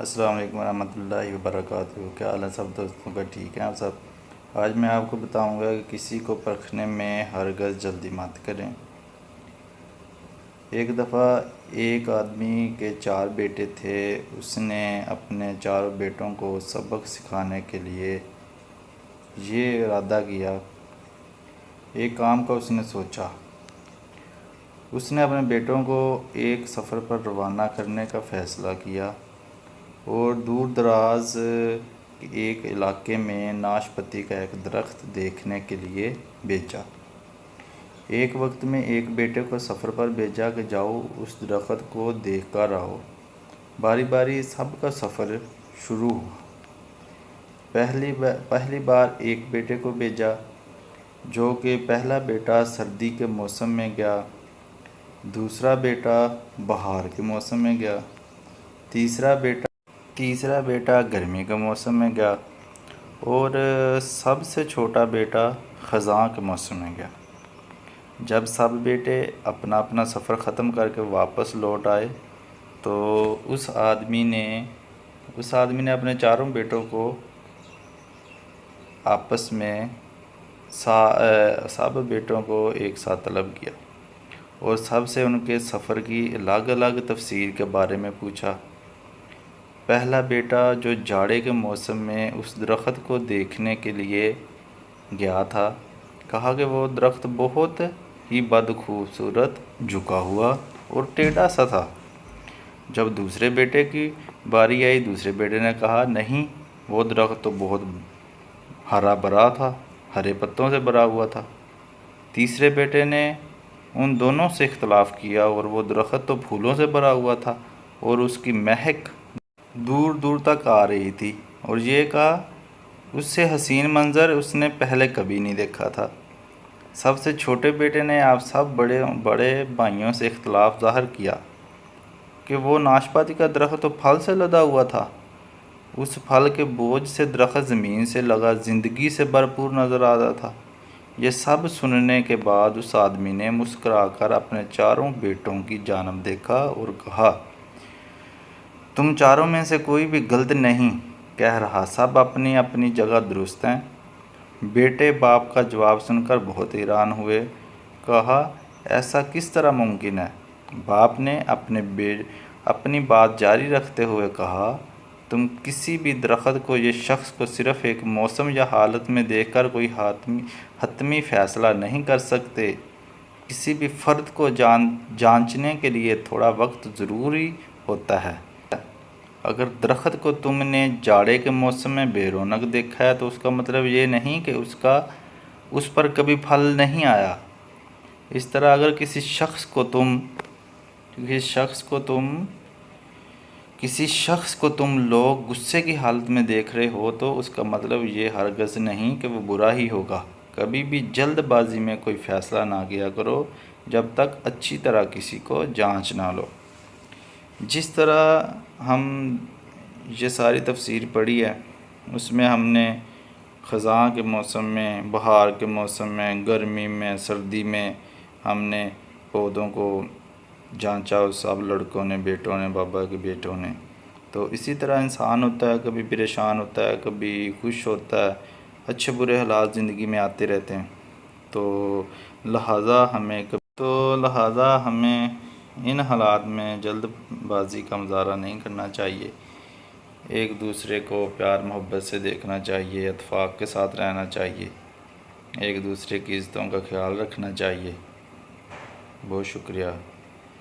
السلام علیکم ورحمۃ اللہ وبرکاتہ۔ کیا حال ہے سب دوستوں کا؟ ٹھیک ہیں آپ سب؟ آج میں آپ کو بتاؤں گا کہ کسی کو پرکھنے میں ہرگز جلدی مت کریں۔ ایک دفعہ ایک آدمی کے 4 بیٹے تھے۔ اس نے اپنے 4 بیٹوں کو سبق سکھانے کے لیے یہ ارادہ کیا۔ ایک کام کا اس نے سوچا۔ اس نے اپنے بیٹوں کو ایک سفر پر روانہ کرنے کا فیصلہ کیا اور دور دراز ایک علاقے میں ناشپاتی کا ایک درخت دیکھنے کے لیے بھیجا۔ ایک وقت میں ایک بیٹے کو سفر پر بھیجا کہ جاؤ اس درخت کو دیکھ کر آؤ۔ باری باری سب کا سفر شروع ہوا۔ پہلی بار ایک بیٹے کو بھیجا، جو کہ پہلا بیٹا سردی کے موسم میں گیا، دوسرا بیٹا بہار کے موسم میں گیا، تیسرا بیٹا گرمی کے موسم میں گیا اور سب سے چھوٹا بیٹا خزاں کے موسم میں گیا۔ جب سب بیٹے اپنا اپنا سفر ختم کر کے واپس لوٹ آئے تو اس آدمی نے اپنے 4 بیٹوں کو آپس میں سب بیٹوں کو ایک ساتھ طلب کیا اور سب سے ان کے سفر کی الگ الگ تفسیر کے بارے میں پوچھا۔ پہلا بیٹا جو جاڑے کے موسم میں اس درخت کو دیکھنے کے لیے گیا تھا، کہا کہ وہ درخت بہت ہی بدخوبصورت، جھکا ہوا اور ٹیڑھا سا تھا۔ جب دوسرے بیٹے کی باری آئی، دوسرے بیٹے نے کہا نہیں، وہ درخت تو بہت ہرا بھرا تھا، ہرے پتوں سے بھرا ہوا تھا۔ تیسرے بیٹے نے ان دونوں سے اختلاف کیا اور وہ درخت تو پھولوں سے بھرا ہوا تھا اور اس کی مہک دور دور تک آ رہی تھی، اور یہ کہا اس سے حسین منظر اس نے پہلے کبھی نہیں دیکھا تھا۔ سب سے چھوٹے بیٹے نے آپ سب بڑے بھائیوں سے اختلاف ظاہر کیا کہ وہ ناشپاتی کا درخت تو پھل سے لدا ہوا تھا، اس پھل کے بوجھ سے درخت زمین سے لگا زندگی سے بھرپور نظر آتا تھا۔ یہ سب سننے کے بعد اس آدمی نے مسکرا کر اپنے 4 بیٹوں کی جانب دیکھا اور کہا، تم 4 میں سے کوئی بھی غلط نہیں کہہ رہا، سب اپنی اپنی جگہ درست ہیں۔ بیٹے باپ کا جواب سن کر بہت حیران ہوئے۔ کہا ایسا کس طرح ممکن ہے؟ باپ نے اپنی بات جاری رکھتے ہوئے کہا، تم کسی بھی درخت کو یا شخص کو صرف ایک موسم یا حالت میں دیکھ کر کوئی حتمی فیصلہ نہیں کر سکتے۔ کسی بھی فرد کو جانچنے کے لیے تھوڑا وقت ضروری ہوتا ہے۔ اگر درخت کو تم نے جاڑے کے موسم میں بے رونق دیکھا ہے تو اس کا مطلب یہ نہیں کہ اس پر کبھی پھل نہیں آیا۔ اس طرح اگر کسی شخص کو تم لوگ غصے کی حالت میں دیکھ رہے ہو تو اس کا مطلب یہ ہرگز نہیں کہ وہ برا ہی ہوگا۔ کبھی بھی جلد بازی میں کوئی فیصلہ نہ کیا کرو جب تک اچھی طرح کسی کو جانچ نہ لو۔ جس طرح ہم یہ ساری تفسیر پڑھی ہے، اس میں ہم نے خزاں کے موسم میں، بہار کے موسم میں، گرمی میں، سردی میں ہم نے پودوں کو جانچا، سب لڑکوں نے، بیٹوں نے، بابا کے بیٹوں نے۔ تو اسی طرح انسان ہوتا ہے، کبھی پریشان ہوتا ہے، کبھی خوش ہوتا ہے، اچھے برے حالات زندگی میں آتے رہتے ہیں۔ تو لہٰذا ہمیں ان حالات میں جلد بازی کا مظاہرہ نہیں کرنا چاہیے۔ ایک دوسرے کو پیار محبت سے دیکھنا چاہیے، اتفاق کے ساتھ رہنا چاہیے، ایک دوسرے کی عزتوں کا خیال رکھنا چاہیے۔ بہت شکریہ۔